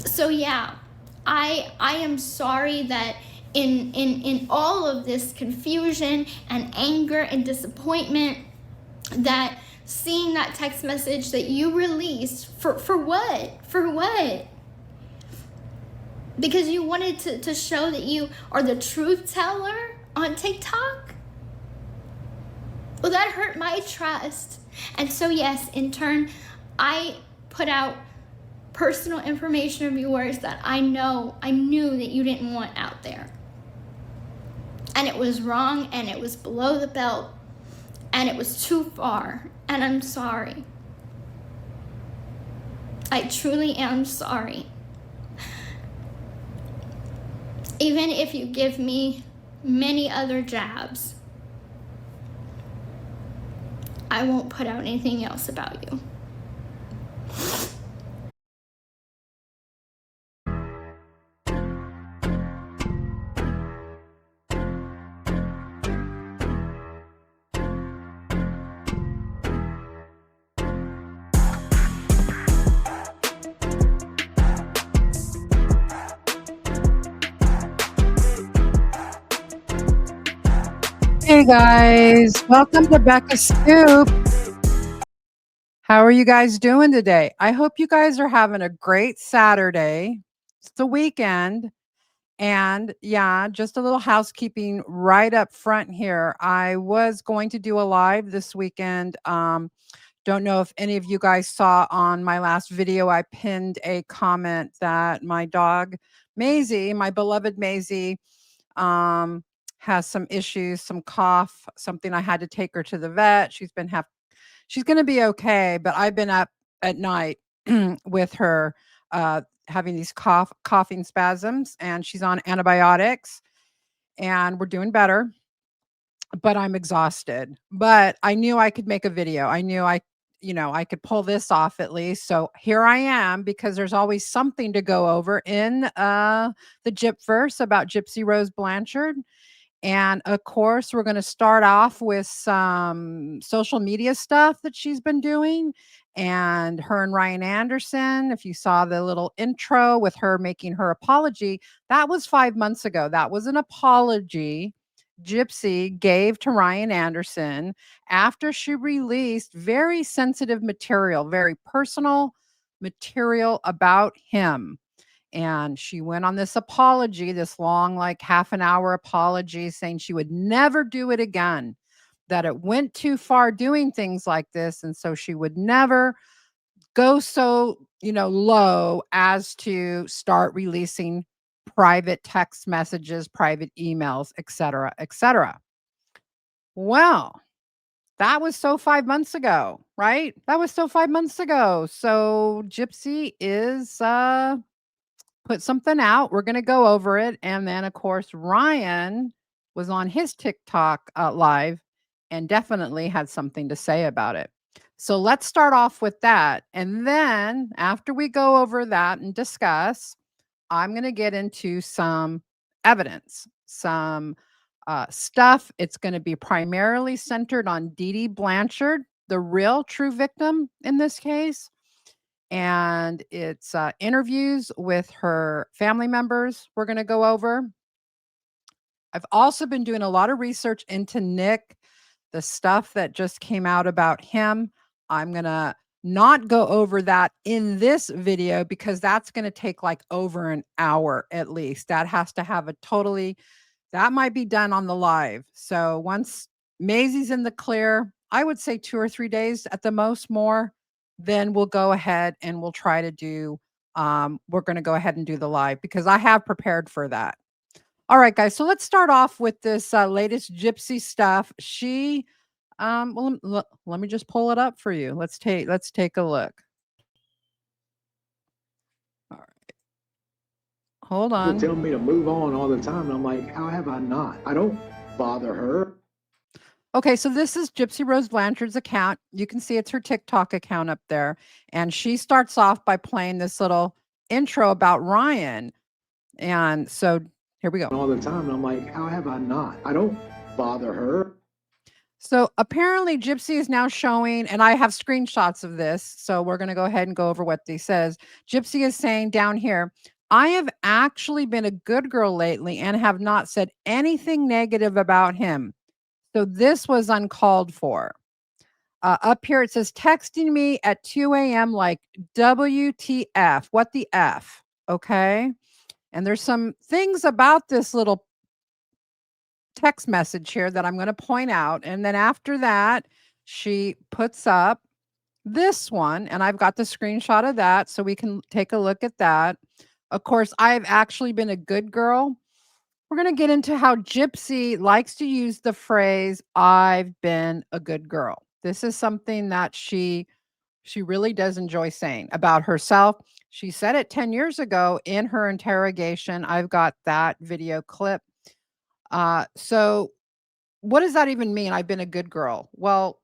So yeah, I am sorry that in all of this confusion and anger and disappointment, that seeing that text message that you released for what? For what? Because you wanted to show that you are the truth teller on TikTok? Well, that hurt my trust. And so yes, in turn, I put out personal information of yours that I knew that you didn't want out there. And it was wrong, and it was below the belt, and it was too far, and I'm sorry. I truly am sorry. Even if you give me many other jabs, I won't put out anything else about you. Hey guys, welcome to Becca Scoops. How are you guys doing today? I hope you guys are having a great Saturday. It's the weekend. And yeah, just a little housekeeping right up front here. I was going to do a live this weekend. Don't know if any of you guys saw on my last video, I pinned a comment that my dog, Maisie, my beloved Maisie, um, has some issues, some cough, something I had to take her to the vet. She's going to be okay, but I've been up at night with her having these coughing spasms, and she's on antibiotics, and we're doing better, but I'm exhausted. But I knew I could make a video. I knew I could pull this off at least. So here I am, because there's always something to go over in the Gypverse about Gypsy Rose Blanchard. And of course, we're going to start off with some social media stuff that she's been doing. And her and Ryan Anderson, if you saw the little intro with her making her apology, that was 5 months ago. That was an apology Gypsy gave to Ryan Anderson after she released very sensitive material, very personal material about him. And she went on this apology, this long, like half an hour apology, saying she would never do it again, that it went too far doing things like this. And so she would never go so, low as to start releasing private text messages, private emails, etc., etc. Well, that was so 5 months ago, right? That was so 5 months ago. So Gypsy is put something out. We're going to go over it. And then, of course, Ryan was on his TikTok live and definitely had something to say about it. So let's start off with that. And then after we go over that and discuss, I'm going to get into some evidence, some stuff. It's going to be primarily centered on Dee Dee Blanchard, the real true victim in this case, and it's interviews with her family members we're going to go over. I've also been doing a lot of research into Nick, the stuff that just came out about him. I'm going to not go over that in this video because that's going to take like over an hour at least. That has to have that might be done on the live. So once Maisie's in the clear, I would say 2 or 3 days at the most more, then we'll go ahead and we'll try to do, we're going to go ahead and do the live because I have prepared for that. All right, guys. So let's start off with this latest Gypsy stuff. She, let me just pull it up for you. Let's take a look. All right. Hold on. People tell me to move on all the time, and I'm like, how have I not? I don't bother her. Okay, so this is Gypsy Rose Blanchard's account. You can see it's her TikTok account up there. And she starts off by playing this little intro about Ryan. And so here we go. All the time, and I'm like, how have I not? I don't bother her. So apparently Gypsy is now showing, and I have screenshots of this. So we're going to go ahead and go over what he says. Gypsy is saying down here, I have actually been a good girl lately and have not said anything negative about him. So this was uncalled for. Up here it says texting me at 2 a.m. like WTF. What the F? Okay. And there's some things about this little text message here that I'm going to point out. And then after that, she puts up this one, and I've got the screenshot of that so we can take a look at that. Of course, I've actually been a good girl. We're going to get into how Gypsy likes to use the phrase, I've been a good girl. This is something that she really does enjoy saying about herself. She said it 10 years ago in her interrogation. I've got that video clip. So what does that even mean? I've been a good girl. Well,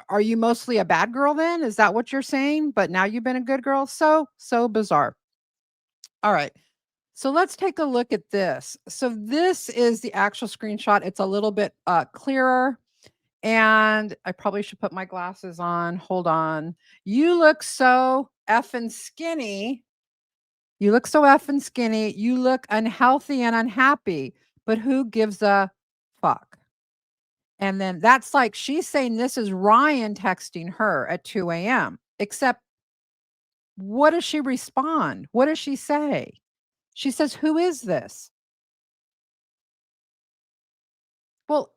are you mostly a bad girl then? Is that what you're saying? But now you've been a good girl? So bizarre. All right. So let's take a look at this. So this is the actual screenshot. It's a little bit clearer. And I probably should put my glasses on. Hold on. You look so effing skinny. You look so effing skinny. You look unhealthy and unhappy. But who gives a fuck? And then that's like she's saying this is Ryan texting her at 2 a.m. Except what does she respond? What does she say? She says, who is this? Well,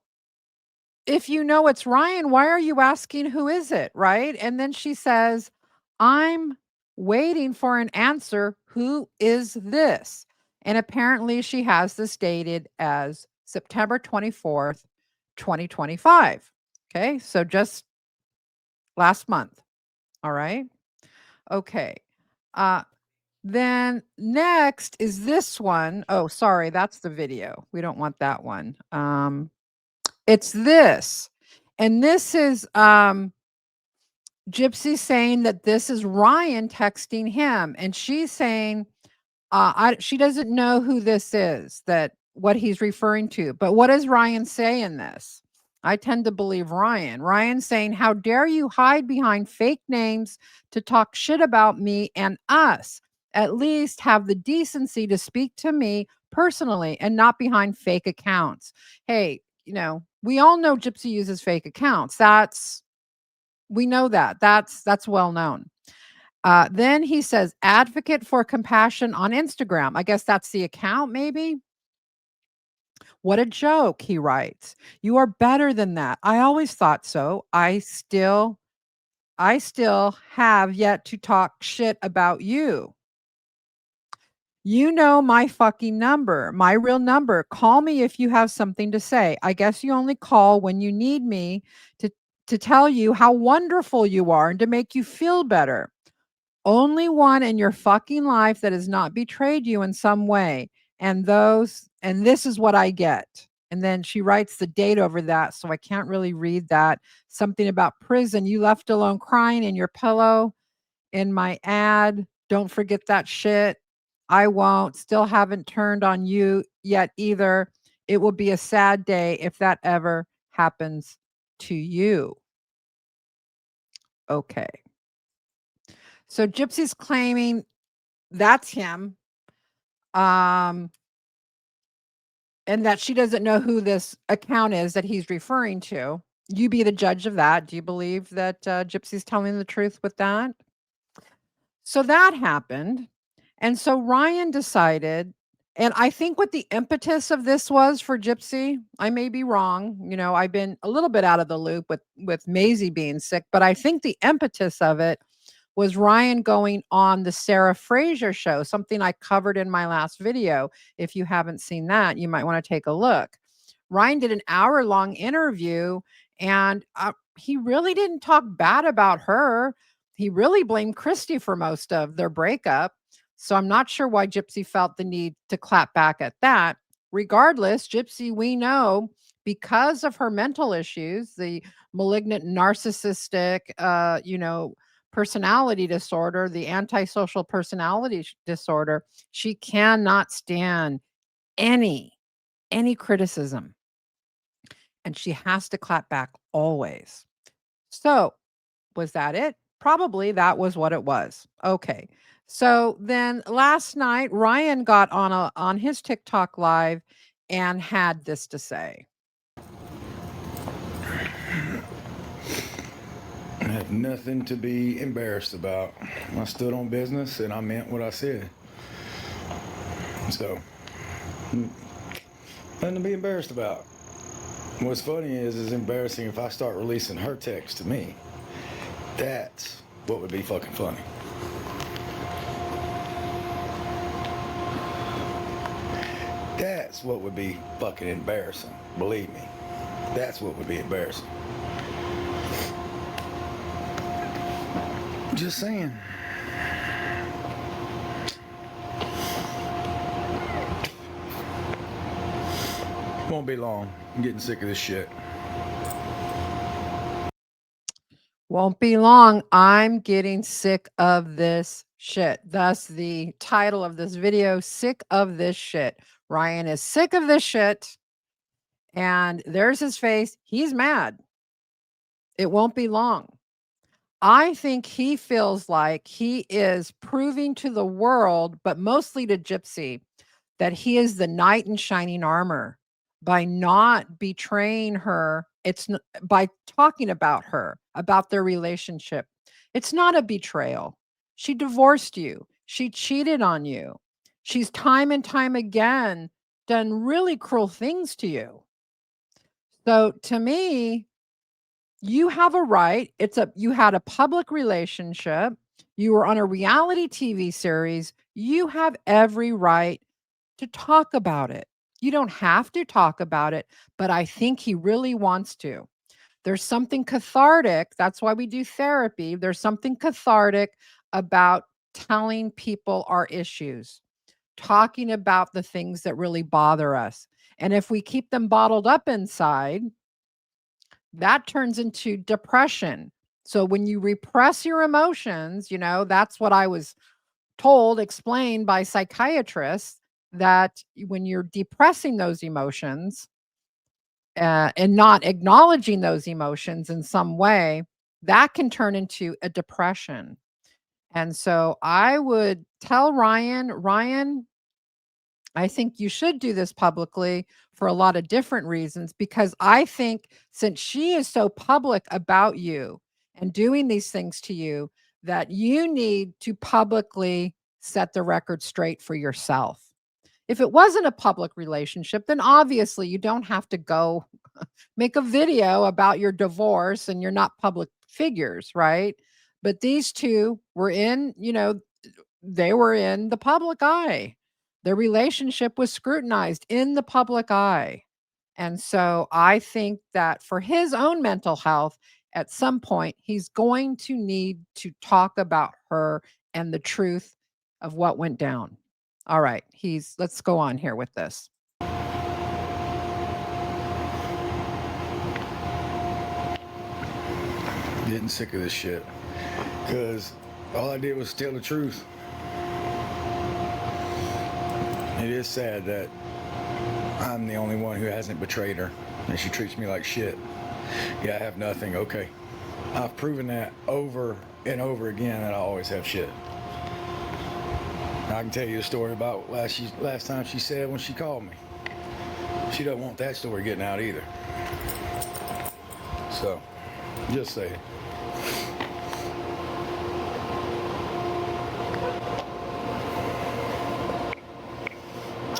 if you know it's Ryan, why are you asking who is it? Right. And then she says, I'm waiting for an answer. Who is this? And apparently she has this dated as September 24th, 2025. Okay. So just last month. All right. Okay. Then next is this one. Oh, sorry, that's the video. We don't want that one. It's this. And this is Gypsy saying that this is Ryan texting him, and she's saying she doesn't know who this is, that what he's referring to. But what does Ryan say in this? I tend to believe Ryan. Ryan's saying, how dare you hide behind fake names to talk shit about me and us? At least have the decency to speak to me personally and not behind fake accounts. Hey, we all know Gypsy uses fake accounts. We know that. That's well known. Then he says, advocate for compassion on Instagram. I guess that's the account, maybe. What a joke, he writes. You are better than that. I always thought so. I still have yet to talk shit about you. You know my fucking number, my real number. Call me if you have something to say. I guess you only call when you need me to tell you how wonderful you are and to make you feel better. Only one in your fucking life that has not betrayed you in some way. And this is what I get. And then she writes the date over that, so I can't really read that. Something about prison. You left alone crying in your pillow in my ad. Don't forget that shit. I won't. Still haven't turned on you yet either. It will be a sad day if that ever happens to you. Okay. So Gypsy's claiming that's him. And that she doesn't know who this account is that he's referring to. You be the judge of that. Do you believe that Gypsy's telling the truth with that? So that happened. And so Ryan decided, and I think what the impetus of this was for Gypsy, I may be wrong. I've been a little bit out of the loop with Maisie being sick, but I think the impetus of it was Ryan going on the Sarah Fraser show, something I covered in my last video. If you haven't seen that, you might want to take a look. Ryan did an hour-long interview, and he really didn't talk bad about her. He really blamed Christy for most of their breakup. So I'm not sure why Gypsy felt the need to clap back at that. Regardless, Gypsy, we know, because of her mental issues, the malignant narcissistic, personality disorder, the antisocial personality disorder, she cannot stand any criticism. and she has to clap back always. So, was that it? Probably that was what it was. Okay. So then last night Ryan got on his TikTok live and had this to say. I have nothing to be embarrassed about. I stood on business and I meant what I said. So, nothing to be embarrassed about. What's funny is embarrassing if I start releasing her text to me. That's what would be fucking funny. That's what would be fucking embarrassing. Believe me. That's what would be embarrassing. Just saying. Won't be long. I'm getting sick of this shit. Won't be long. I'm getting sick of this shit. Thus the title of this video, Sick of This Shit. Ryan is sick of this shit. And there's his face. He's mad. It won't be long. I think he feels like he is proving to the world, but mostly to Gypsy, that he is the knight in shining armor by not betraying her. By talking about her, about their relationship. It's not a betrayal. She divorced you. She cheated on you. She's time and time again done really cruel things to you. So to me, you have a right. You had a public relationship. You were on a reality TV series. You have every right to talk about it. You don't have to talk about it, but I think he really wants to. There's something cathartic. That's why we do therapy. There's something cathartic about telling people our issues, talking about the things that really bother us. And if we keep them bottled up inside, that turns into depression. So when you repress your emotions, that's what I was told, explained by psychiatrists, that when you're depressing those emotions and not acknowledging those emotions in some way, that can turn into a depression. And so I would tell Ryan, I think you should do this publicly for a lot of different reasons, because I think since she is so public about you and doing these things to you, that you need to publicly set the record straight for yourself. If it wasn't a public relationship, then obviously you don't have to go make a video about your divorce and you're not public figures, right? But these two were they were in the public eye. Their relationship was scrutinized in the public eye. And so I think that for his own mental health, at some point, he's going to need to talk about her and the truth of what went down. All right, let's go on here with this. Getting sick of this shit. Because all I did was tell the truth. It is sad that I'm the only one who hasn't betrayed her, and she treats me like shit. Yeah, I have nothing. Okay. I've proven that over and over again that I always have shit. I can tell you a story about last time she said when she called me. She doesn't want that story getting out either. So, just say it.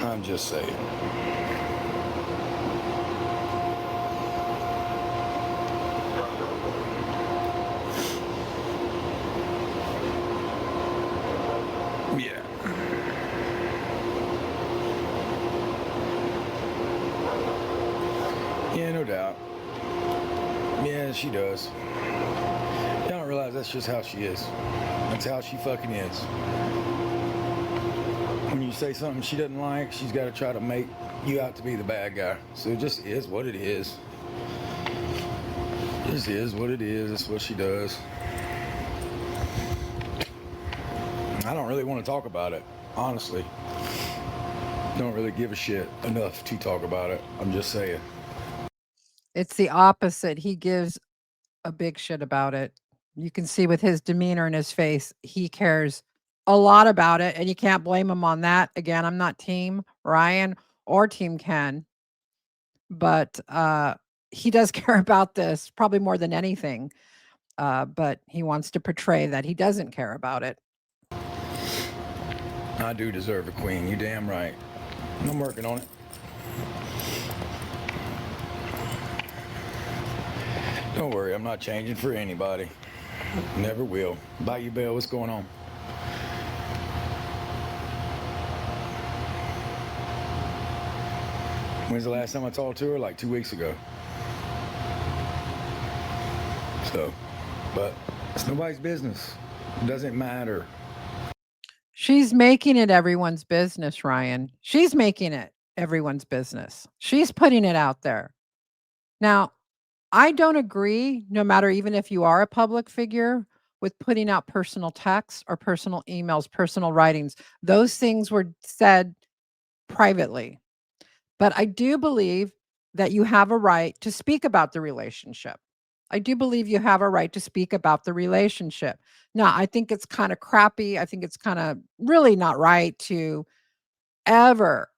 I'm just saying. Yeah. Yeah, no doubt. Yeah, she does. Y'all don't realize that's just how she is. That's how she fucking is. When you say something she doesn't like, she's got to try to make you out to be the bad guy. So it just is what it is. It just is what it is. That's what she does. I don't really want to talk about it, honestly. Don't really give a shit enough to talk about it. I'm just saying. It's the opposite. He gives a big shit about it. You can see with his demeanor and his face, he cares a lot about it, and you can't blame him on that. Again, I'm not team Ryan or team Ken, but he does care about this probably more than anything. But he wants to portray that he doesn't care about it. I do deserve a queen. You damn right. I'm working on it. Don't worry, I'm not changing for anybody. Never will. Bayou Bell, what's going on? When's the last time I talked to her? Like 2 weeks ago. So, but it's nobody's business. It doesn't matter. She's making it everyone's business, Ryan. She's making it everyone's business. She's putting it out there. Now, I don't agree, no matter even if you are a public figure, with putting out personal texts or personal emails, personal writings. Those things were said privately. But I do believe that you have a right to speak about the relationship. I do believe you have a right to speak about the relationship. Now, I think it's kind of crappy. I think it's kind of really not right to ever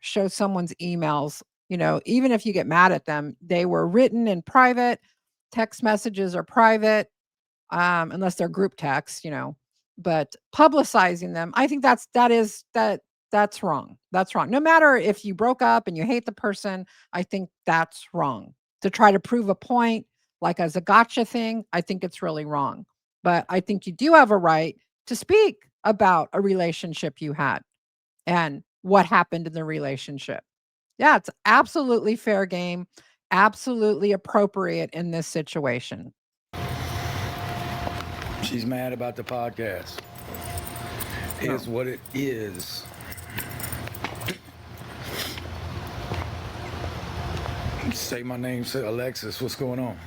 show someone's emails. You know, even if you get mad at them, they were written in private. Text messages are private, unless they're group texts, you know. But publicizing them, I think that's wrong. That's wrong. No matter if you broke up and you hate the person, I think that's wrong. To try to prove a point, like as a gotcha thing, I think it's really wrong. But I think you do have a right to speak about a relationship you had and what happened in the relationship. Yeah, it's absolutely fair game, absolutely appropriate in this situation. She's mad about the podcast. It's what it is. Say my name, say Alexis, what's going on?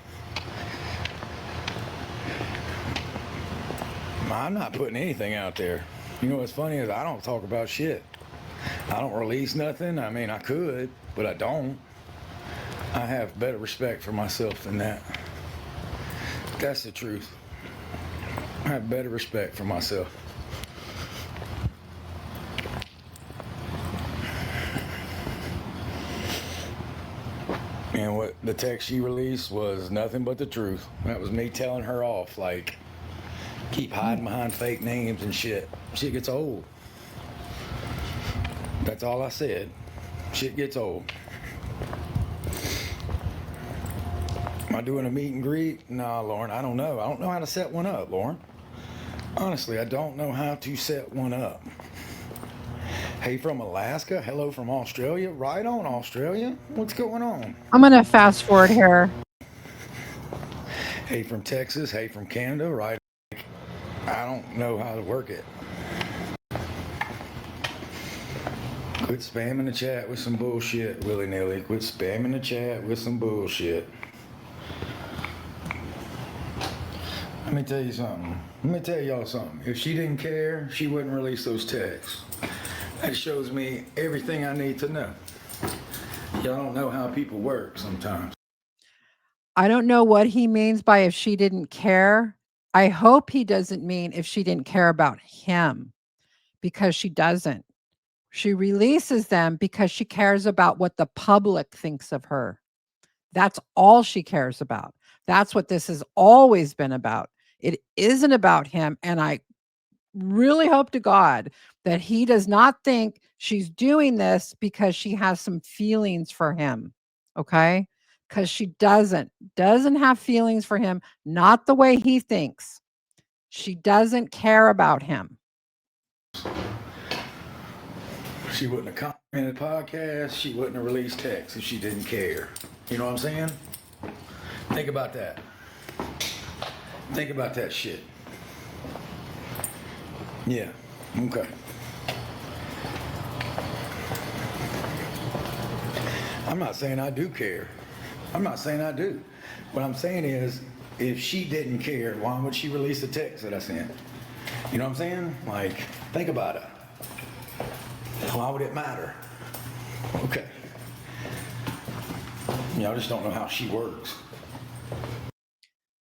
I'm not putting anything out there. You know what's funny is I don't talk about shit. I don't release nothing. I mean, I could, but I don't. I have better respect for myself than that. That's the truth. I have better respect for myself. And what the text she released was nothing but the truth. That was me telling her off, like, keep hiding behind fake names and shit. Shit gets old. That's all I said. Shit gets old. Am I doing a meet and greet? Nah, Lauren, I don't know. I don't know how to set one up, Lauren. Honestly, I don't know how to set one up. Hey from Alaska, hello from Australia. Right on, Australia. What's going on? I'm going to fast forward here. Hey from Texas, hey from Canada, right? I don't know how to work it. Quit spamming the chat with some bullshit, willy-nilly. Quit spamming the chat with some bullshit. Let me tell you something. Let me tell y'all something. If she didn't care, she wouldn't release those texts. That shows me everything I need to know. Y'all don't know how people work sometimes. I don't know what he means by if she didn't care. I hope he doesn't mean if she didn't care about him, because she doesn't. She releases them because she cares about what the public thinks of her. That's all she cares about. That's what this has always been about. It isn't about him. And I really hope to God that he does not think she's doing this because she has some feelings for him. Okay? Because she doesn't have feelings for him, not the way he thinks. She doesn't care about him. She wouldn't have commented podcast. She wouldn't have released text if she didn't care. You know what I'm saying? Think about that. Think about that shit. Yeah. Okay. I'm not saying I do care. I'm not saying I do. What I'm saying is, if she didn't care, why would she release the text that I sent? You know what I'm saying? Like, think about it. Why would it matter? Okay. I just don't know how she works.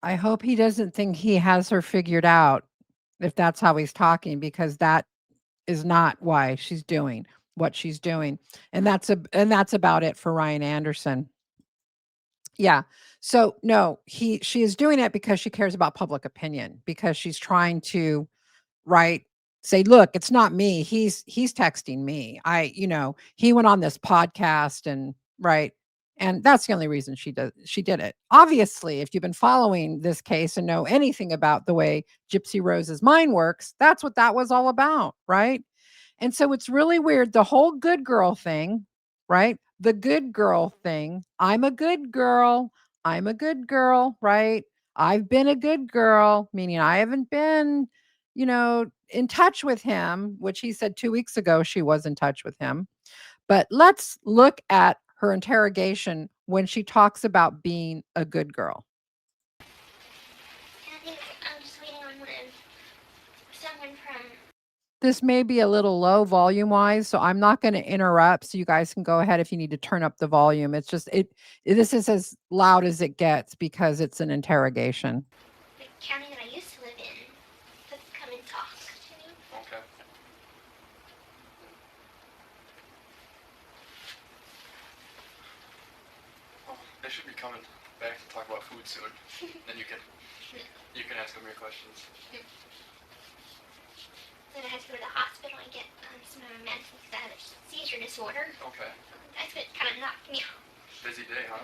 I hope he doesn't think he has her figured out if that's how he's talking, because that is not why she's doing what she's doing. And that's about it for Ryan Anderson. Yeah. So no, she is doing it because she cares about public opinion, because she's trying to, right, say, look, it's not me. He's texting me. He went on this podcast and right. And that's the only reason she did it. Obviously, if you've been following this case and know anything about the way Gypsy Rose's mind works, that's what that was all about, right? And so it's really weird, the whole good girl thing, right? The good girl thing. I'm a good girl. I'm a good girl, right? I've been a good girl, meaning I haven't been, in touch with him, which he said 2 weeks ago she was in touch with him. But let's look at her interrogation when she talks about being a good girl. I think I'm just waiting on someone from. This may be a little low volume wise, so I'm not going to interrupt. So you guys can go ahead if you need to turn up the volume. It's just this is as loud as it gets because it's an interrogation. The county that I used to live in to come and talk to me. Okay. Well, they should be coming back to talk about food soon. Then you can ask them your questions. Then I had to go to the hospital and get some medicine because I have a seizure disorder. Okay. That's what kind of knocked me out. Busy day, huh?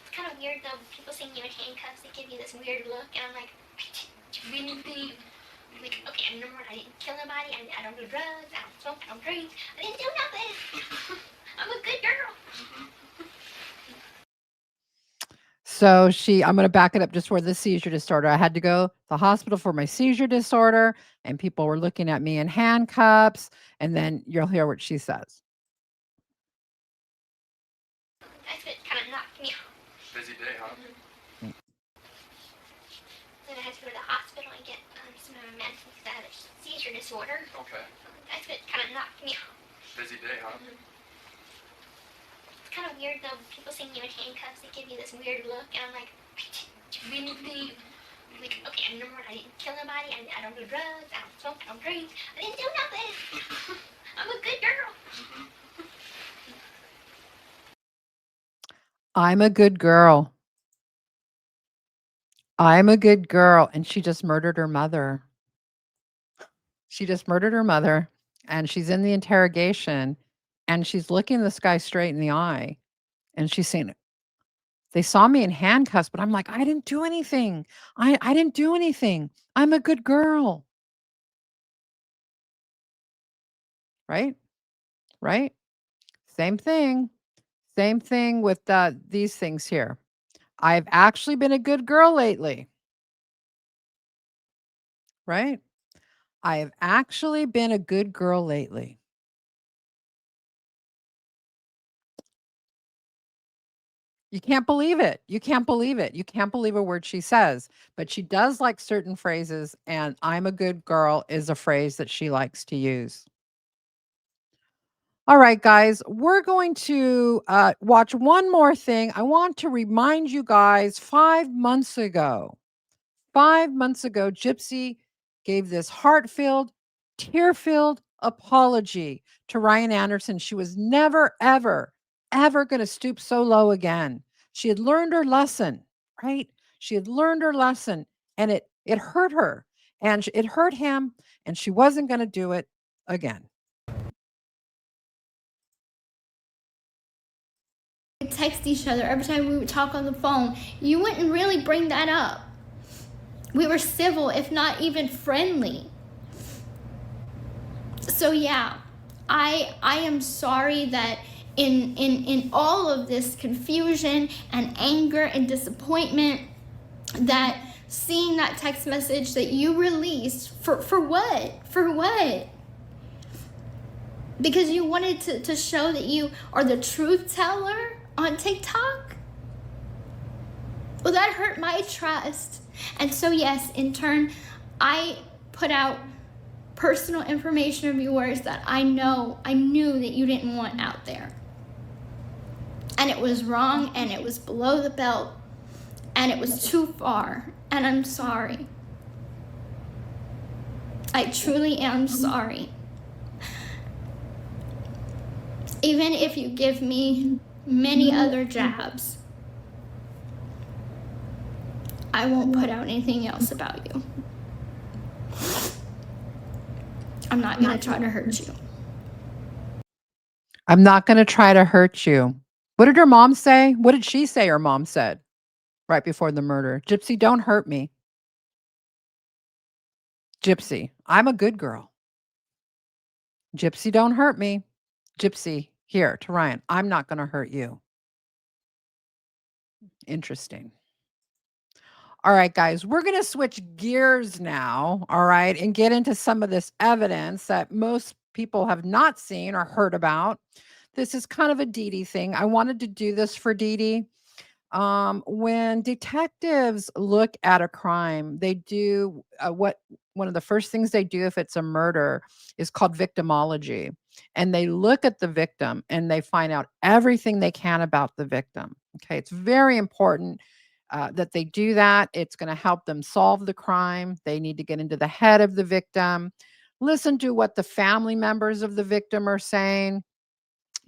It's kind of weird though. People seeing you in handcuffs, they give you this weird look, and I'm like, I didn't do anything. I'm like, okay, I'm number one. I didn't kill nobody. I don't do drugs. I don't smoke. I don't drink. I didn't do nothing. I'm a good girl. So I'm going to back it up just for the seizure disorder. I had to go to the hospital for my seizure disorder, and people were looking at me in handcuffs. And then you'll hear what she says. That's what kind of knocked me out. Busy day, huh? Then I had to go to the hospital and get some medicine because I have a seizure disorder. Okay. That's what kind of knocked me out. Busy day, huh? It's kind of weird though. People seeing you in handcuffs, they give you this weird look, and I'm like, I didn't do anything. I'm like, okay, I'm number one. I didn't kill nobody. I don't do drugs. I don't smoke. I don't drink. I didn't do nothing. I'm a good girl. I'm a good girl. I'm a good girl. And she just murdered her mother. She just murdered her mother. And she's in the interrogation. And she's looking this guy straight in the eye. And she's saying, they saw me in handcuffs, but I'm like, I didn't do anything. I didn't do anything. I'm a good girl. Right? Right? Same thing. Same thing with these things here. I've actually been a good girl lately. Right? I have actually been a good girl lately. You can't believe it. You can't believe it. You can't believe a word she says, but she does like certain phrases, and I'm a good girl is a phrase that she likes to use. All right, guys, we're going to watch one more thing. I want to remind you guys 5 months ago, Gypsy gave this heart-filled, tear-filled apology to Ryan Anderson. She was never, ever, ever going to stoop so low again. She had learned her lesson, right? She had learned her lesson, and it hurt her, and it hurt him, and she wasn't going to do it again. We text each other every time we would talk on the phone. You wouldn't really bring that up. We were civil, if not even friendly. So yeah, I am sorry that in all of this confusion and anger and disappointment, that seeing that text message that you released for what? For what? Because you wanted to show that you are the truth teller on TikTok? Well, that hurt my trust. And so yes, in turn, I put out personal information of yours that I knew that you didn't want out there. and it was wrong, and it was below the belt, and it was too far, and I'm sorry. I truly am sorry. Even if you give me many other jabs, I won't put out anything else about you. I'm not going to try to hurt you. I'm not going to try to hurt you. What did her mom say? What did she say her mom said right before the murder? Gypsy, don't hurt me. Gypsy, I'm a good girl. Gypsy, don't hurt me. Gypsy, here to Ryan, I'm not going to hurt you. Interesting. All right, guys, we're going to switch gears now, all right, and get into some of this evidence that most people have not seen or heard about. This is kind of a Dee Dee thing. I wanted to do this for Dee Dee. When detectives look at a crime, they do one of the first things they do if it's a murder is called victimology. And they look at the victim and they find out everything they can about the victim. Okay, it's very important that they do that. It's going to help them solve the crime. They need to get into the head of the victim, listen to what the family members of the victim are saying,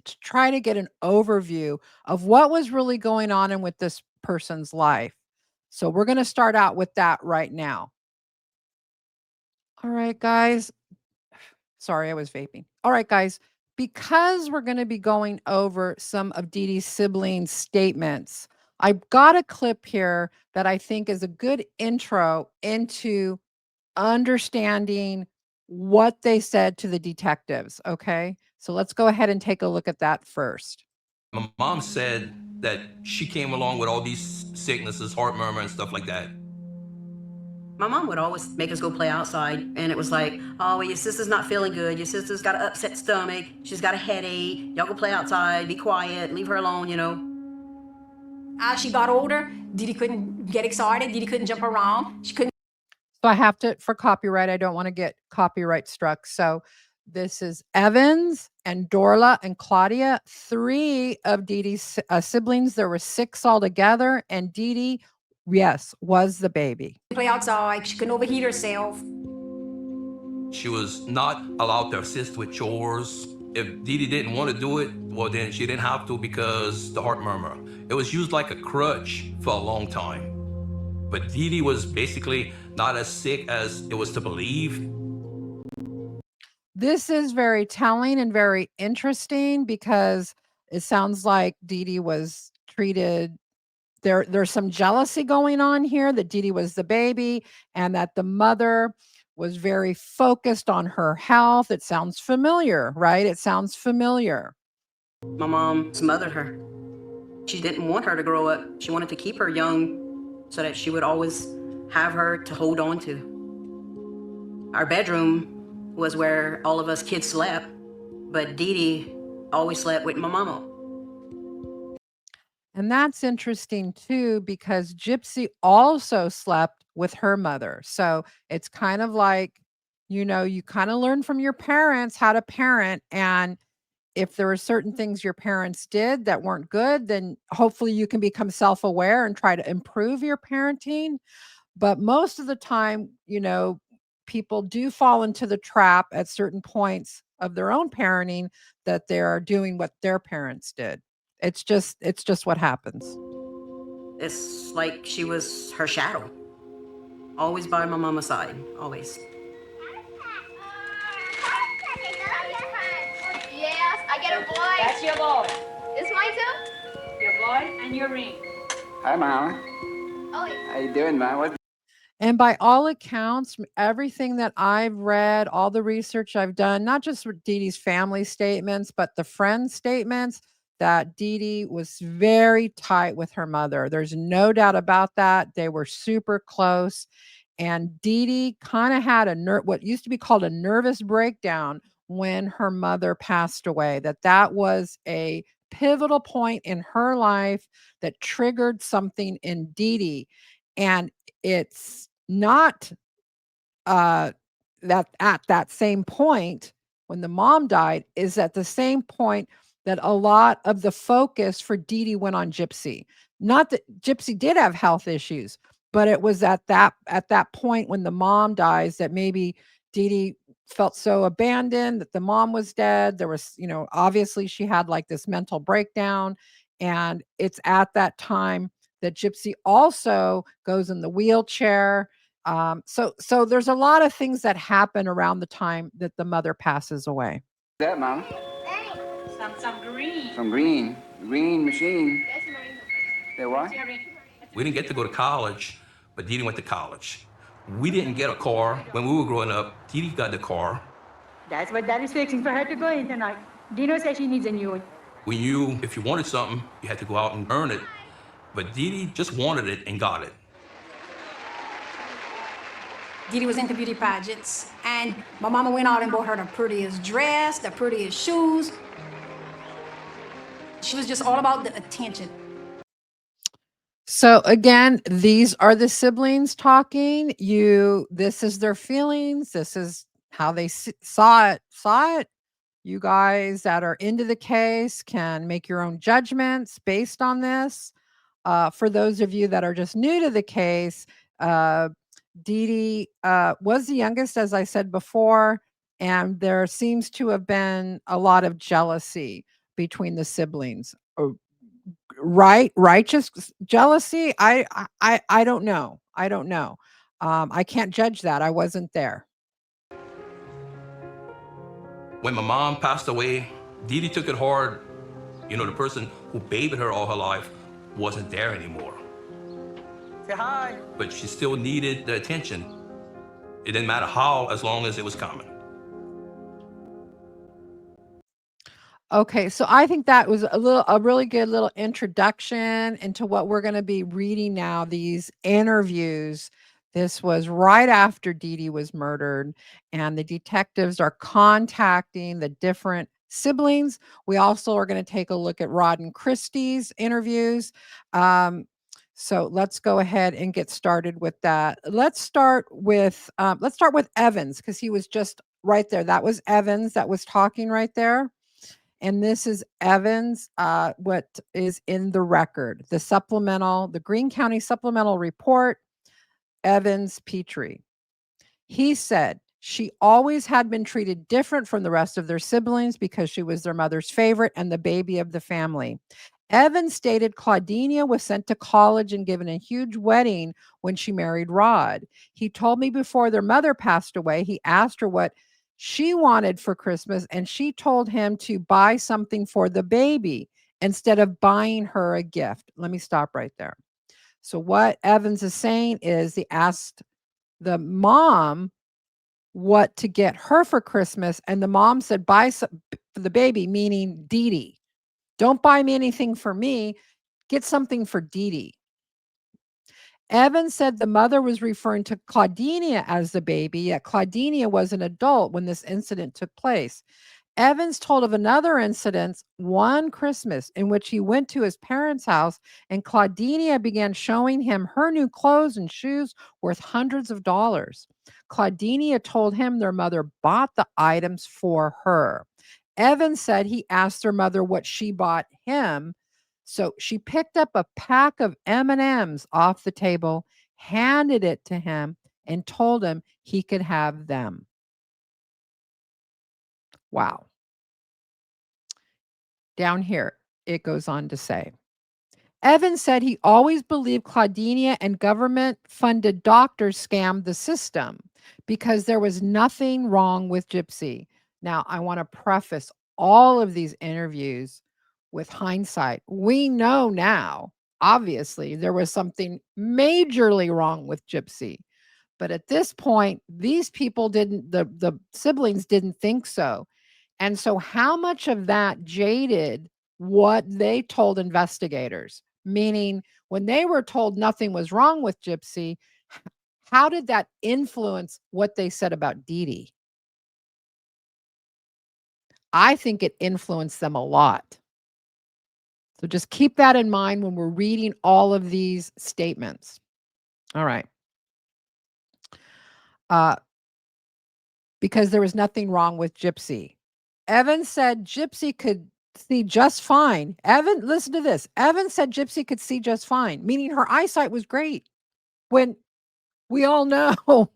to try to get an overview of what was really going on in with this person's life. So we're going to start out with that right now. All right, guys. Sorry, I was vaping. All right, guys. Because we're going to be going over some of Dee Dee's siblings' statements, I've got a clip here that I think is a good intro into understanding what they said to the detectives. Okay. So let's go ahead and take a look at that first. My mom said that she came along with all these sicknesses, heart murmur and stuff like that. My mom would always make us go play outside, and it was like, oh, well, your sister's not feeling good. Your sister's got an upset stomach. She's got a headache. Y'all go play outside, be quiet, leave her alone, you know. As she got older, Dee Dee couldn't get excited. Dee Dee couldn't jump around. She couldn't. So I have to, for copyright, I don't want to get copyright struck. So this is Evans and Dorla and Claudia, 3 of Dee Dee's siblings. There were 6 altogether, and Dee Dee, yes, was the baby. Play outside. She couldn't overheat herself. She was not allowed to assist with chores. If Dee Dee didn't want to do it, well, then she didn't have to because the heart murmur. It was used like a crutch for a long time. But Dee Dee was basically not as sick as it was to believe. This is very telling and very interesting because it sounds like Dee Dee was treated. There's some jealousy going on here that Dee Dee was the baby and that the mother was very focused on her health. It sounds familiar, right? It sounds familiar. My mom smothered her. She didn't want her to grow up. She wanted to keep her young so that she would always have her to hold on to. Our bedroom was where all of us kids slept, but Dee Dee always slept with my mama. And that's interesting too, because Gypsy also slept with her mother. So it's kind of like, you kind of learn from your parents how to parent. And if there were certain things your parents did that weren't good, then hopefully you can become self-aware and try to improve your parenting. But most of the time, people do fall into the trap at certain points of their own parenting that they are doing what their parents did. It's just what happens. It's like she was her shadow. Always by my mama's side, always. Yes, I get a boy. That's your boy. It's mine too? Your boy and your ring. Hi, Mama. Oh, yeah. How you doing, man? What? And by all accounts, from everything that I've read, all the research I've done, not just with Dee Dee's family statements, but the friend statements, that Dee Dee was very tight with her mother. There's no doubt about that. They were super close. And Dee Dee kind of had what used to be called a nervous breakdown when her mother passed away. That was a pivotal point in her life that triggered something in Dee Dee. And it's not that at that same point when the mom died, is at the same point that a lot of the focus for Dee Dee went on Gypsy. Not that Gypsy did have health issues, but it was at that point when the mom dies that maybe Dee Dee felt so abandoned that the mom was dead. There was, obviously she had like this mental breakdown. And it's at that time that Gypsy also goes in the wheelchair. So there's a lot of things that happen around the time that the mother passes away. That, Mama? Some green. Some green. Green machine. That what? We didn't get to go to college, but Dee Dee went to college. We didn't get a car when we were growing up. Dee Dee got the car. That's what Daddy's fixing for her to go in tonight. Dino says she needs a new one. We knew if you wanted something, you had to go out and earn it. But Dee Dee just wanted it and got it. Dee Dee was into beauty pageants, and my mama went out and bought her the prettiest dress, the prettiest shoes. She was just all about the attention. So again, these are the siblings talking. This is their feelings. This is how they saw it. You guys that are into the case can make your own judgments based on this. For those of you that are just new to the case, Dee Dee was the youngest, as I said before, and there seems to have been a lot of jealousy between the siblings. Righteous jealousy? I don't know. I don't know. I can't judge that. I wasn't there. When my mom passed away, Dee Dee took it hard. The person who babied her all her life wasn't there anymore. Say hi. But she still needed the attention. It didn't matter how, as long as it was coming. Okay, so I think that was a really good little introduction into what we're going to be reading now, these interviews. This was right after Dee Dee was murdered, and the detectives are contacting the different siblings. We also are going to take a look at Rod and Christie's interviews. So let's go ahead and get started with that. Let's start with Evans, because he was just right there. That was Evans that was talking right there. And this is Evans, what is in the record, the Greene County supplemental report, Evans Petrie. He said she always had been treated different from the rest of their siblings because she was their mother's favorite and the baby of the family. Evans stated Claudinia was sent to college and given a huge wedding when she married Rod. He told me before their mother passed away, he asked her what she wanted for Christmas, and she told him to buy something for the baby instead of buying her a gift. Let me stop right there. So what Evans is saying is he asked the mom what to get her for Christmas, and the mom said, buy some for the baby, meaning Dee Dee. Don't buy me anything for me. Get something for Dee Dee. Evans said the mother was referring to Claudinia as the baby, yet Claudinia was an adult when this incident took place. Evans told of another incident one Christmas in which he went to his parents' house and Claudinia began showing him her new clothes and shoes worth hundreds of dollars. Claudinia told him their mother bought the items for her. Evans said he asked their mother what she bought him. So she picked up a pack of M&Ms off the table, handed it to him, and told him he could have them. Wow. Down here, it goes on to say, Evans said he always believed Claudinia and government-funded doctors scammed the system because there was nothing wrong with Gypsy. Now, I want to preface all of these interviews with hindsight. We know now, obviously, there was something majorly wrong with Gypsy. But at this point, these people the siblings didn't think so. And so how much of that jaded what they told investigators? Meaning, when they were told nothing was wrong with Gypsy, how did that influence what they said about Dee Dee? I think it influenced them a lot. So just keep that in mind when we're reading all of these statements. All right. Because there was nothing wrong with Gypsy. Evans said Gypsy could see just fine. Evan, listen to this. Evan said Gypsy could see just fine, meaning her eyesight was great. When we all know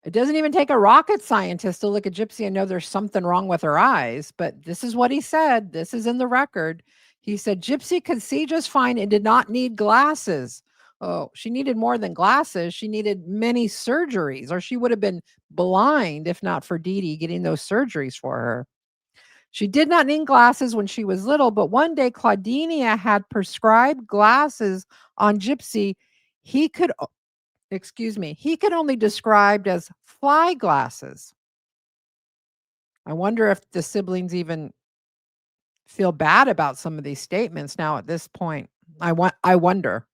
it doesn't even take a rocket scientist to look at Gypsy and know there's something wrong with her eyes. But this is what he said. This is in the record. He said Gypsy could see just fine and did not need glasses. Oh, she needed more than glasses. She needed many surgeries, or she would have been blind if not for Dee Dee getting those surgeries for her. She did not need glasses when she was little, but one day Claudinia had prescribed glasses on Gypsy. He could he could only described as fly glasses. I wonder if the siblings even feel bad about some of these statements now at this point. I wonder.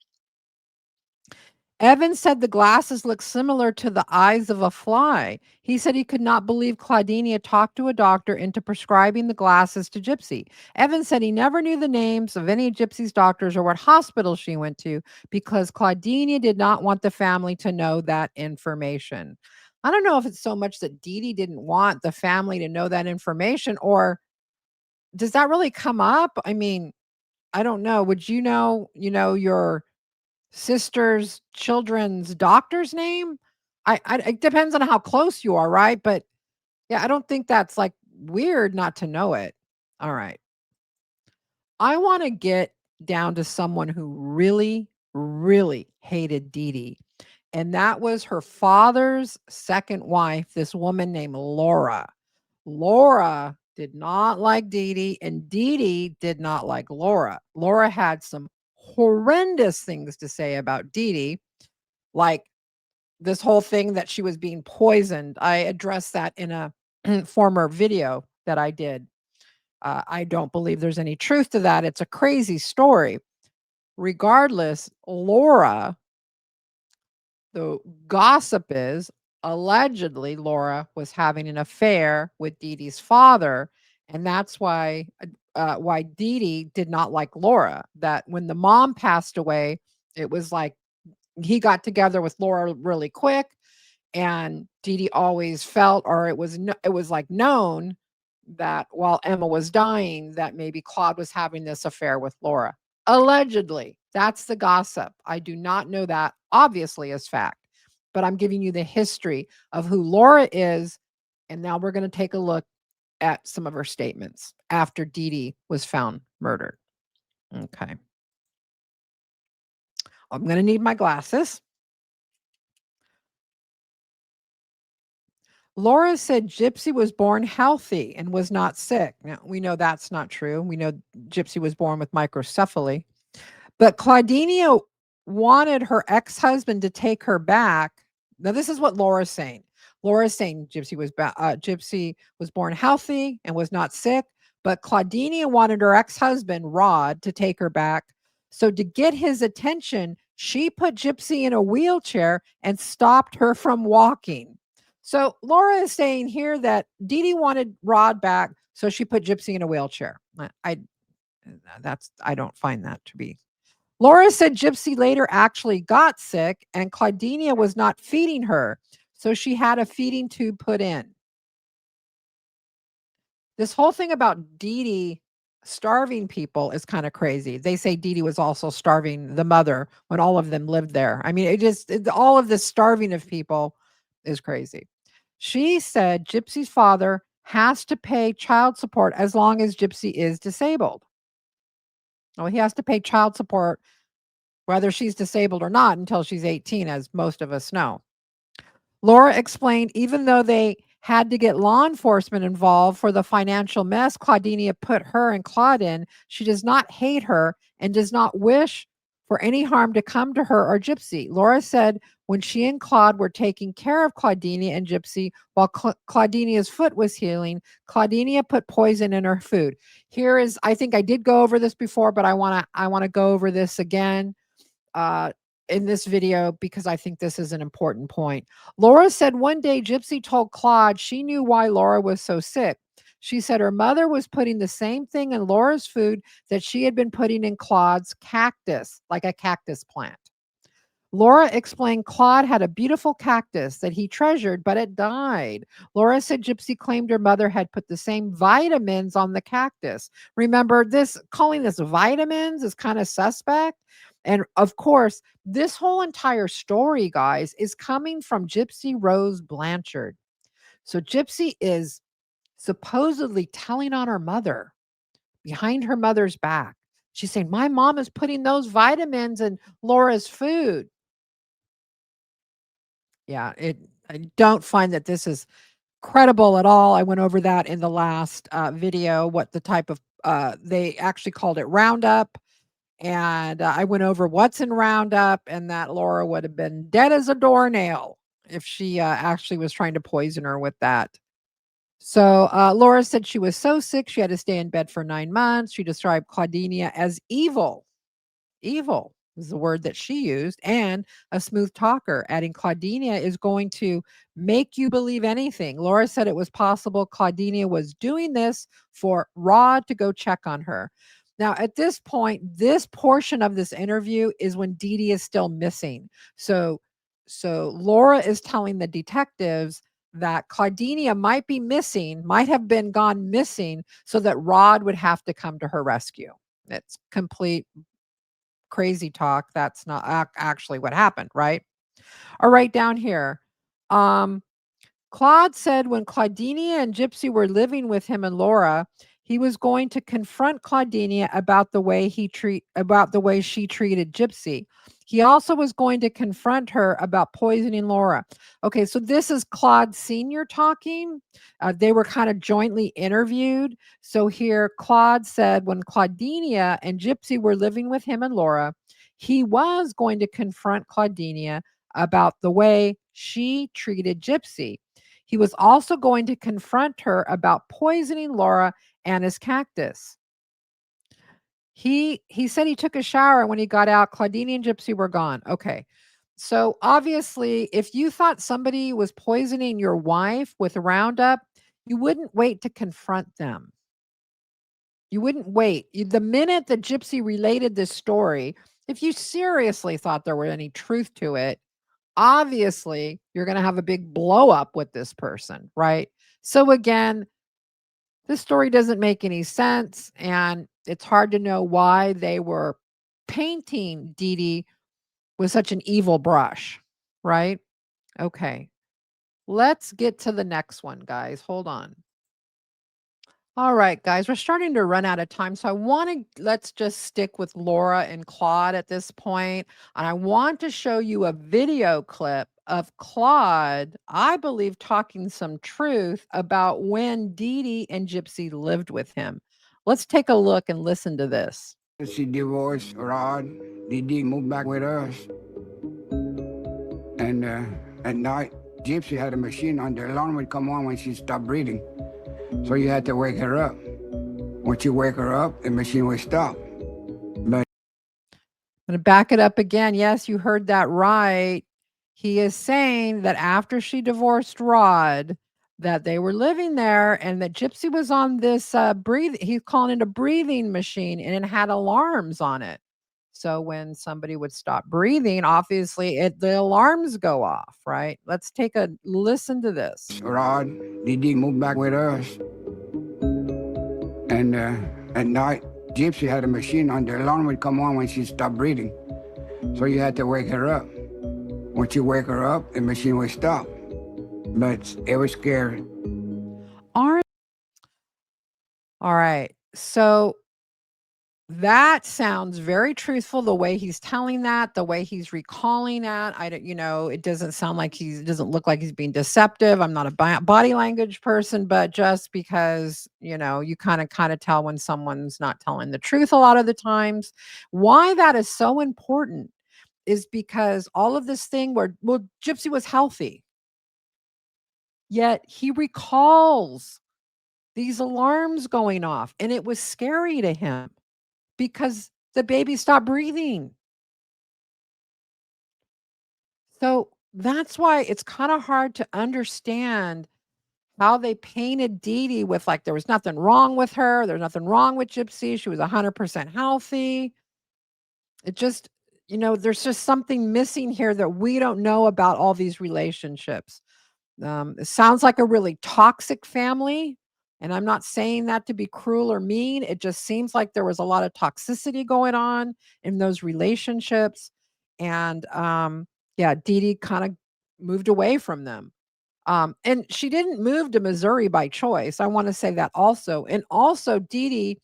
Evan said the glasses looked similar to the eyes of a fly. He said he could not believe Claudinia talked to a doctor into prescribing the glasses to Gypsy. Evan said he never knew the names of any of Gypsy's doctors or what hospital she went to because Claudinia did not want the family to know that information. I don't know if it's so much that Dee Dee didn't want the family to know that information, or does that really come up? I mean, I don't know. Would your sister's children's doctor's name? It depends on how close you are, right? But yeah, I don't think that's like weird not to know it. All right. I want to get down to someone who really, really hated Dee Dee. And that was her father's second wife, this woman named Laura. Laura did not like Dee Dee, and Dee Dee did not like Laura. Laura had some horrendous things to say about Dee Dee, like this whole thing that she was being poisoned. I addressed that in a former video that I did. I don't believe there's any truth to that. It's a crazy story. Regardless, Laura, the gossip is allegedly Laura was having an affair with Dee Dee's father, and that's why Dee Dee did not like Laura. That when the mom passed away, it was like he got together with Laura really quick, and Dee Dee always felt, or it was like known that while Emma was dying, that maybe Claude was having this affair with Laura. Allegedly, that's the gossip. I do not know that obviously as fact, but I'm giving you the history of who Laura is. And now we're going to take a look at some of her statements after Dee Dee was found murdered. Okay. I'm going to need my glasses. Laura said Gypsy was born healthy and was not sick. Now, we know that's not true. We know Gypsy was born with microcephaly. But Claudinia wanted her ex-husband to take her back. Now, this is what Laura's saying. Laura's saying Gypsy was born healthy and was not sick, but Claudinia wanted her ex-husband, Rod, to take her back. So to get his attention, she put Gypsy in a wheelchair and stopped her from walking. So Laura is saying here that Dee Dee wanted Rod back, so she put Gypsy in a wheelchair. I don't find that to be. Laura said Gypsy later actually got sick and Claudinia was not feeding her, so she had a feeding tube put in. This whole thing about Dee Dee starving people is kind of crazy. They say Dee Dee was also starving the mother when all of them lived there. I mean, all of this starving of people is crazy. She said Gypsy's father has to pay child support as long as Gypsy is disabled. Oh, he has to pay child support whether she's disabled or not until she's 18, as most of us know. Laura explained even though they had to get law enforcement involved for the financial mess Claudinia put her and Claude in, she does not hate her and does not wish for any harm to come to her or Gypsy. Laura said when she and Claude were taking care of Claudinia and Gypsy while Claudinia's foot was healing, Claudinia put poison in her food. Here is, I think I did go over this before, but I want to go over this again in this video because I think this is an important point. Laura said one day Gypsy told Claude she knew why Laura was so sick. She said her mother was putting the same thing in Laura's food that she had been putting in Claude's cactus, like a cactus plant. Laura explained Claude had a beautiful cactus that he treasured, but it died. Laura said Gypsy claimed her mother had put the same vitamins on the cactus. Remember, this calling this vitamins is kind of suspect. And of course, this whole entire story, guys, is coming from Gypsy Rose Blanchard. So Gypsy is supposedly telling on her mother behind her mother's back. She's saying, my mom is putting those vitamins in Laura's food. Yeah, I don't find that this is credible at all. I went over that in the last video, what the type of, they actually called it Roundup. And I went over what's in Roundup, and that Laura would have been dead as a doornail if she actually was trying to poison her with that. So Laura said she was so sick she had to stay in bed for 9 months. She described Claudinia as evil. Evil is the word that she used, and a smooth talker, adding Claudinia is going to make you believe anything. Laura said it was possible Claudinia was doing this for Rod to go check on her. Now, at this point, this portion of this interview is when Dee Dee is still missing. So Laura is telling the detectives that Claudinia might be missing, might have been gone missing, so that Rod would have to come to her rescue. It's complete crazy talk. That's not actually what happened, right? All right, down here. Claude said when Claudinia and Gypsy were living with him and Laura, he was going to confront Claudinia about the way she treated Gypsy. He also was going to confront her about poisoning Laura. Okay, so this is Claude Sr. talking. They were kind of jointly interviewed. So here Claude said when Claudinia and Gypsy were living with him and Laura, he was going to confront Claudinia about the way she treated Gypsy. He was also going to confront her about poisoning Laura and his cactus. He said he took a shower, and when he got out, Claudinia and Gypsy were gone. Okay. So obviously, if you thought somebody was poisoning your wife with Roundup, you wouldn't wait to confront them. You wouldn't wait. The minute that Gypsy related this story, if you seriously thought there were any truth to it, obviously you're going to have a big blow up with this person, right? So again, this story doesn't make any sense, and it's hard to know why they were painting Dee Dee with such an evil brush, right? Okay. Let's get to the next one, guys. Hold on. All right, guys, we're starting to run out of time. So let's just stick with Laura and Claude at this point. And I want to show you a video clip of Claude, I believe, talking some truth about when Dee Dee and Gypsy lived with him. Let's take a look and listen to this. She divorced Rod. Dee Dee moved back with us. And at night, Gypsy had a machine on. The alarm would come on when she stopped breathing. So you had to wake her up. Once you wake her up, the machine would stop. But I'm going to back it up again. Yes, you heard that right. He is saying that after she divorced Rod, that they were living there and that Gypsy was on this he's calling it a breathing machine, and it had alarms on it. So when somebody would stop breathing, obviously the alarms go off, right? Let's take a listen to this. Rod, Dee Dee moved back with us. And at night, Gypsy had a machine on. The alarm would come on when she stopped breathing. So you had to wake her up. Once you wake her up, the machine would stop. But it was scary. All right. So that sounds very truthful, the way he's telling that, the way he's recalling that. I don't, it doesn't sound like it doesn't look like he's being deceptive. I'm not a body language person, but just because, you kind of tell when someone's not telling the truth a lot of the times. Why that is so important is because all of this thing where, Gypsy was healthy, yet he recalls these alarms going off, and it was scary to him because the baby stopped breathing. So that's why it's kind of hard to understand how they painted Dee Dee with like there was nothing wrong with her. There's nothing wrong with Gypsy. She was 100% healthy. It just, you know, there's just something missing here that we don't know about all these relationships. It sounds like a really toxic family. And I'm not saying that to be cruel or mean. It just seems like there was a lot of toxicity going on in those relationships. And yeah, Dee Dee kind of moved away from them. And she didn't move to Missouri by choice. I want to say that also. And also, Dee Dee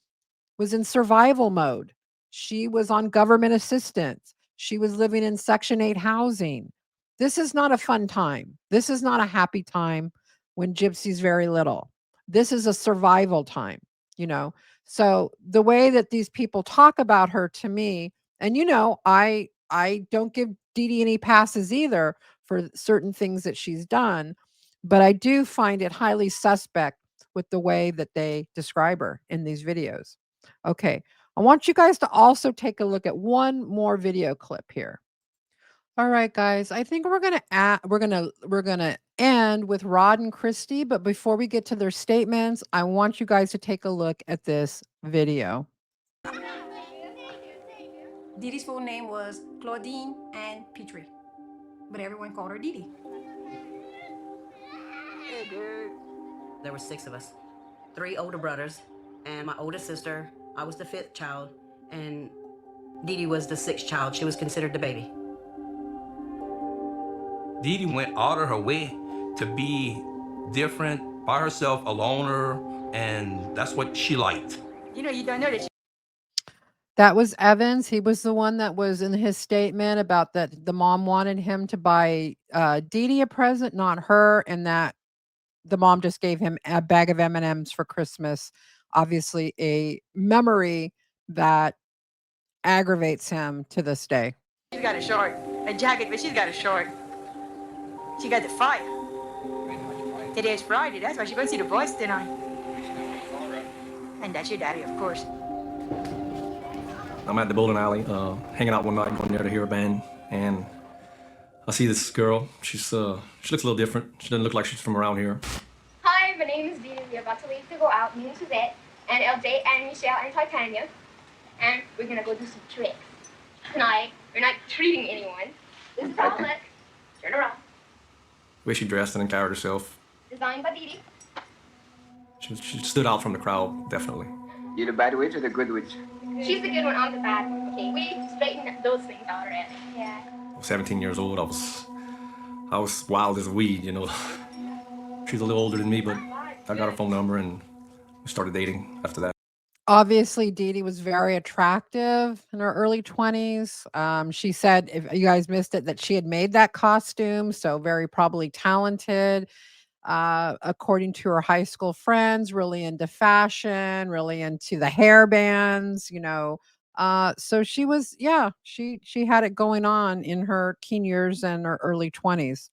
was in survival mode. She was on government assistance. She was living in Section 8 housing. This is not a fun time. This is not a happy time when Gypsy's very little. This is a survival time, you know. So the way that these people talk about her to me, and you know, I don't give Dee Dee any passes either for certain things that she's done, but I do find it highly suspect with the way that they describe her in these videos. Okay, I want you guys to also take a look at one more video clip here. All right, guys, I think we're gonna end with Rod and Christy, but before we get to their statements, I want you guys to take a look at this video. Dee Dee's full name was Claudine Ann Petrie, but everyone called her Dee Dee. There were 6 of us, 3 older brothers, and my oldest sister. I was the 5th child, and Dee Dee was the 6th child. She was considered the baby. Dee Dee went out of her way to be different, by herself, a loner, and that's what she liked. You know, you don't know that. That was Evans. He was the one that was in his statement about that the mom wanted him to buy Dee Dee a present, not her, and that the mom just gave him a bag of M&Ms for Christmas. Obviously, a memory that aggravates him to this day. She's got a short, a jacket, but she's got a short. She got the fire. Today's Friday, that's why she's going to see the boys tonight. And that's your daddy, of course. I'm at the bowling alley, hanging out one night, going there to hear a band, and I see this girl. She looks a little different. She doesn't look like she's from around here. Hi, my name is Dee Dee. We're about to leave to go out, me and Suzette, and LJ, and Michelle, and Titania. And we're gonna go do some tricks. Tonight, we're not treating anyone. This is how it looks. Turn around. The way she dressed and carried herself, Designed by Dee Dee. she stood out from the crowd, definitely. You the bad witch or the good witch? She's the good one, I'm the bad one. Okay, we straightened those things out already. Yeah. I was 17 years old. I was wild as a weed, you know. She's a little older than me, but I got her phone number and we started dating after that. Obviously, Dee Dee was very attractive in her early 20s. She said, if you guys missed it, that she had made that costume, so very probably talented. According to her high school friends, really into fashion, really into the hair bands, you know. So she was, yeah, she had it going on in her teen years and her early 20s.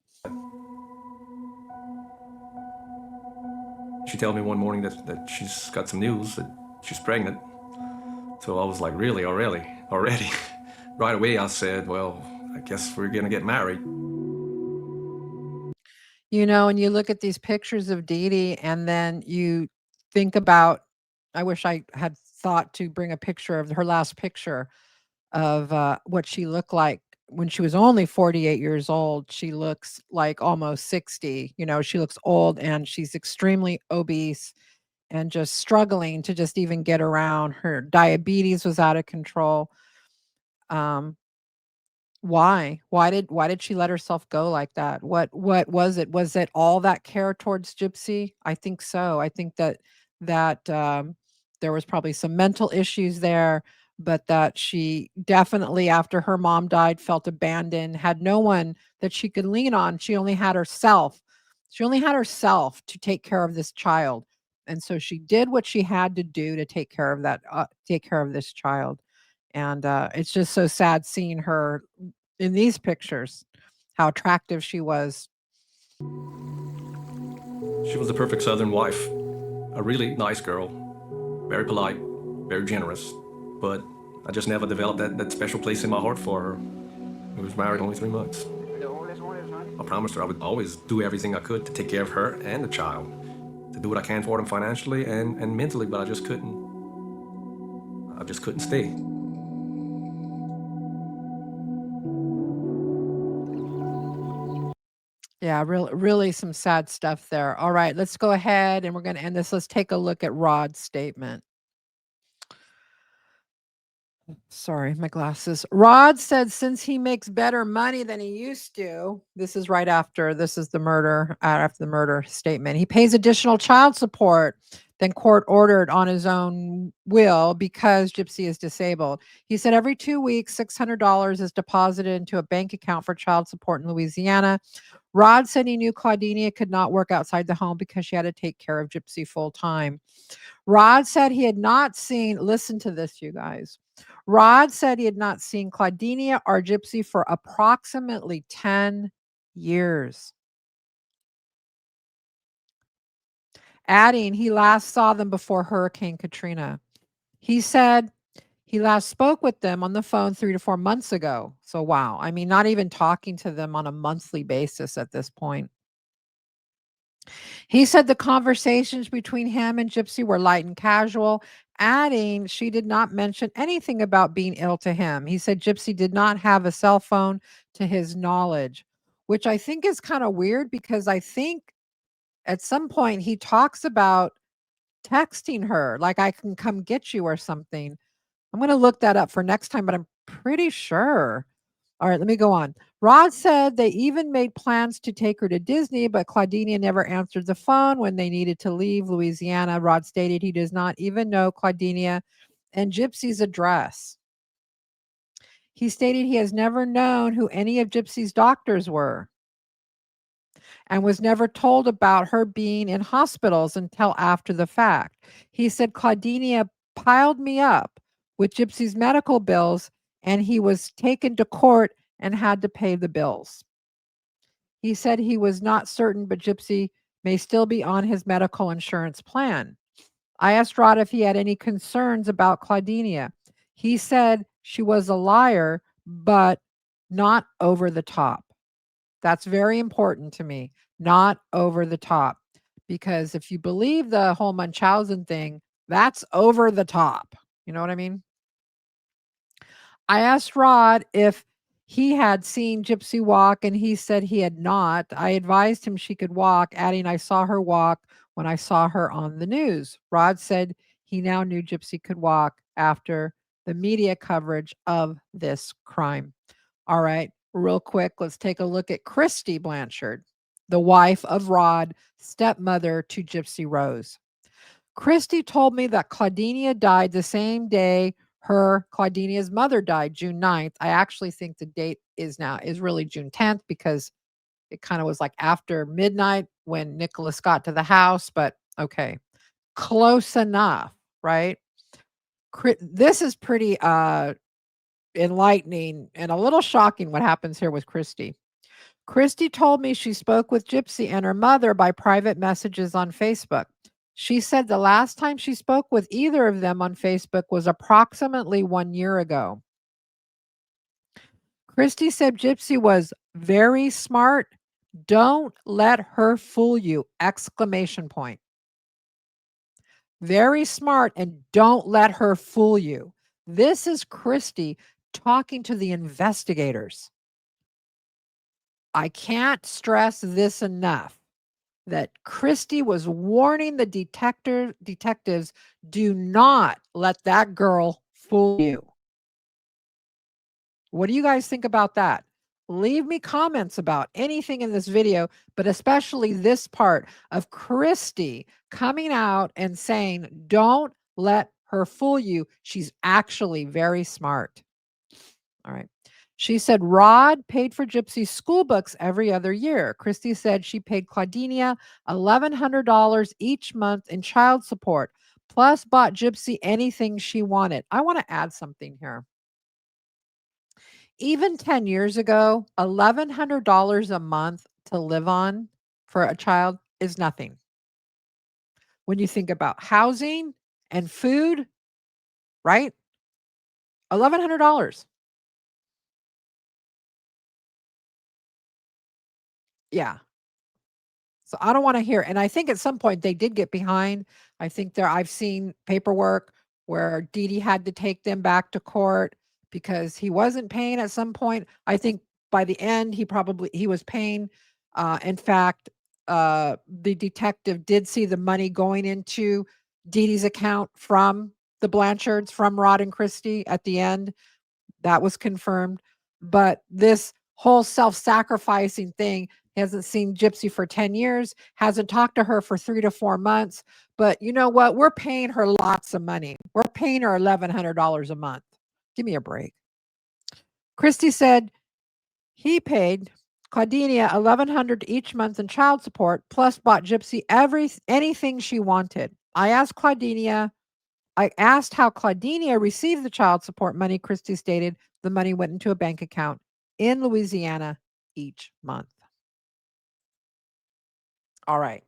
She told me one morning that she's got some news, that she's pregnant. So I was like, really, already? Right away I said, well, I guess we're gonna get married. You know, and you look at these pictures of Dee Dee and then you think about, I wish I had thought to bring a picture of her last picture of what she looked like when she was only 48 years old. She looks like almost 60. You know, she looks old and she's extremely obese and just struggling to just even get around. Her diabetes was out of control. Why? Why did she let herself go like that? What was it? Was it all that care towards Gypsy? I think so. I think that there was probably some mental issues there, but that she definitely, after her mom died, felt abandoned, had no one that she could lean on. She only had herself. She only had herself to take care of this child. And so she did what she had to do to take care of this child. And it's just so sad seeing her in these pictures, how attractive she was. She was the perfect Southern wife, a really nice girl, very polite, very generous, but I just never developed that special place in my heart for her. We was married only 3 months. I promised her I would always do everything I could to take care of her and the child, to do what I can for them financially and mentally, but I just couldn't stay. Yeah, really some sad stuff there. All right, let's go ahead and we're going to end this. Let's take a look at Rod's statement. Sorry, my glasses. Rod said since he makes better money than he used to, this is right after, this is the murder, after the murder statement. He pays additional child support than court ordered on his own will because Gypsy is disabled. He said every 2 weeks, $600 is deposited into a bank account for child support in Louisiana. Rod said he knew Claudinia could not work outside the home because she had to take care of Gypsy full time. Rod said he had not seen, listen to this, you guys. Rod said he had not seen Claudinia or Gypsy for approximately 10 years. Adding, he last saw them before Hurricane Katrina. He said he last spoke with them on the phone 3 to 4 months ago. So, wow. I mean, not even talking to them on a monthly basis at this point. He said the conversations between him and Gypsy were light and casual, adding she did not mention anything about being ill to him. He said Gypsy did not have a cell phone to his knowledge, which I think is kind of weird because I think at some point he talks about texting her, like I can come get you or something. I'm going to look that up for next time, but I'm pretty sure. All right, let me go on. Rod said they even made plans to take her to Disney, but Claudinia never answered the phone when they needed to leave Louisiana. Rod stated he does not even know Claudinia and Gypsy's address. He stated he has never known who any of Gypsy's doctors were and was never told about her being in hospitals until after the fact. He said Claudinia piled me up with Gypsy's medical bills and he was taken to court and had to pay the bills. He said he was not certain, but Gypsy may still be on his medical insurance plan. I asked Rod if he had any concerns about Claudinia. He said she was a liar, but not over the top. That's very important to me. Not over the top. Because if you believe the whole Munchausen thing, that's over the top. You know what I mean? I asked Rod if he had seen Gypsy walk, and he said he had not. I advised him she could walk, adding, I saw her walk when I saw her on the news. Rod said he now knew Gypsy could walk after the media coverage of this crime. All right, real quick, let's take a look at Christy Blanchard, the wife of Rod, stepmother to Gypsy Rose. Christy told me that Claudinia died the same day Claudinia's mother died, June 9th. I actually think the date is really June 10th because it kind of was like after midnight when Nicholas got to the house, but okay. Close enough, right? This is pretty enlightening and a little shocking what happens here with Christy. Christy told me she spoke with Gypsy and her mother by private messages on Facebook. She said the last time she spoke with either of them on Facebook was approximately 1 year ago. Christy said Gypsy was very smart. Don't let her fool you! Exclamation point. Very smart and don't let her fool you. This is Christy talking to the investigators. I can't stress this enough. That Christy was warning the detectives, do not let that girl fool you. What do you guys think about that? Leave me comments about anything in this video, but especially this part of Christy coming out and saying, don't let her fool you. She's actually very smart. All right. She said Rod paid for Gypsy's school books every other year. Christy said she paid Claudinia $1,100 each month in child support, plus bought Gypsy anything she wanted. I want to add something here. Even 10 years ago, $1,100 a month to live on for a child is nothing. When you think about housing and food, right? $1,100. Yeah. So I don't want to hear. And I think at some point they did get behind. I think I've seen paperwork where Dee Dee had to take them back to court because he wasn't paying at some point. I think by the end he was paying In fact, the detective did see the money going into Dee Dee's account from the Blanchards, from Rod and Christy at the end. That was confirmed. But this whole self-sacrificing thing, he hasn't seen Gypsy for 10 years, hasn't talked to her for 3 to 4 months. But you know what? We're paying her lots of money. We're paying her $1,100 a month. Give me a break. Christy said he paid Claudinia $1,100 each month in child support, plus bought Gypsy anything she wanted. I asked how Claudinia received the child support money. Christy stated the money went into a bank account in Louisiana each month. All right.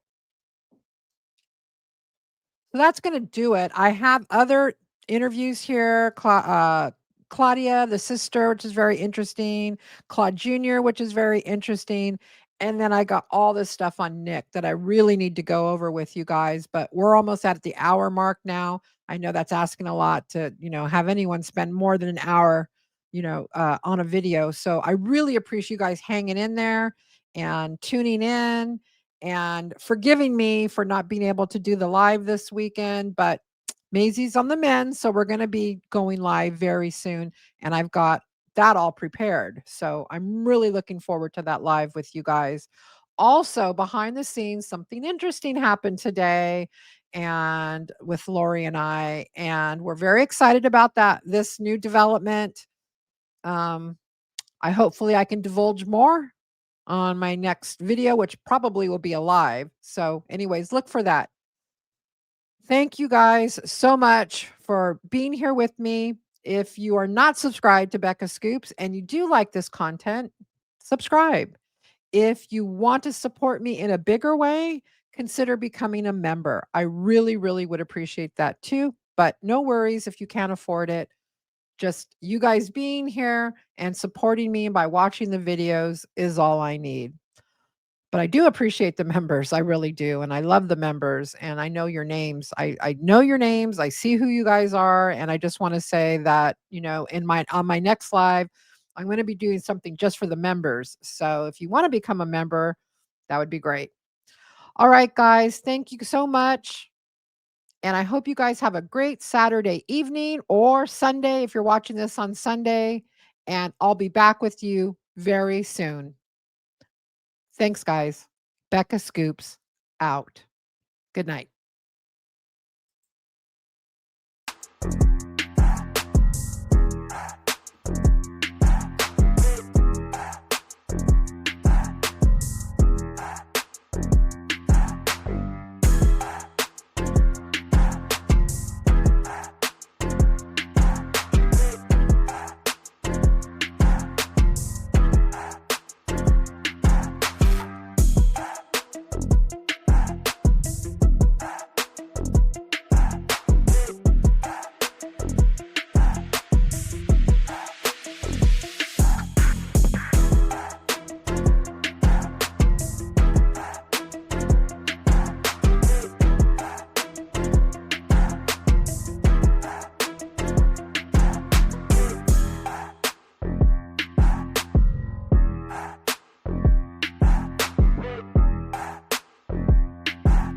So that's going to do it. I have other interviews here. Claudia, the sister, which is very interesting. Claude Jr., which is very interesting. And then I got all this stuff on Nick that I really need to go over with you guys, but we're almost at the hour mark now. I know that's asking a lot to, have anyone spend more than an hour, on a video. So I really appreciate you guys hanging in there and tuning in and forgiving me for not being able to do the live this weekend, but Maisie's on the mend, so we're going to be going live very soon, and I've got that all prepared. So I'm really looking forward to that live with you guys. Also, behind the scenes, something interesting happened today and with Lori and I, and we're very excited about this new development. Hopefully I can divulge more on my next video, which probably will be a live. So anyways, look for that. Thank you guys so much for being here with me. If you are not subscribed to Becca Scoops and you do like this content, subscribe. If you want to support me in a bigger way, consider becoming a member. I really, really would appreciate that too. But no worries if you can't afford it. Just you guys being here and supporting me by watching the videos is all I need. But I do appreciate the members. I really do. And I love the members and I know your names. I know your names. I see who you guys are. And I just want to say that, on my next live, I'm going to be doing something just for the members. So if you want to become a member, that would be great. All right, guys. Thank you so much. And I hope you guys have a great Saturday evening or Sunday if you're watching this on Sunday. And I'll be back with you very soon. Thanks, guys. Becca Scoops out. Good night.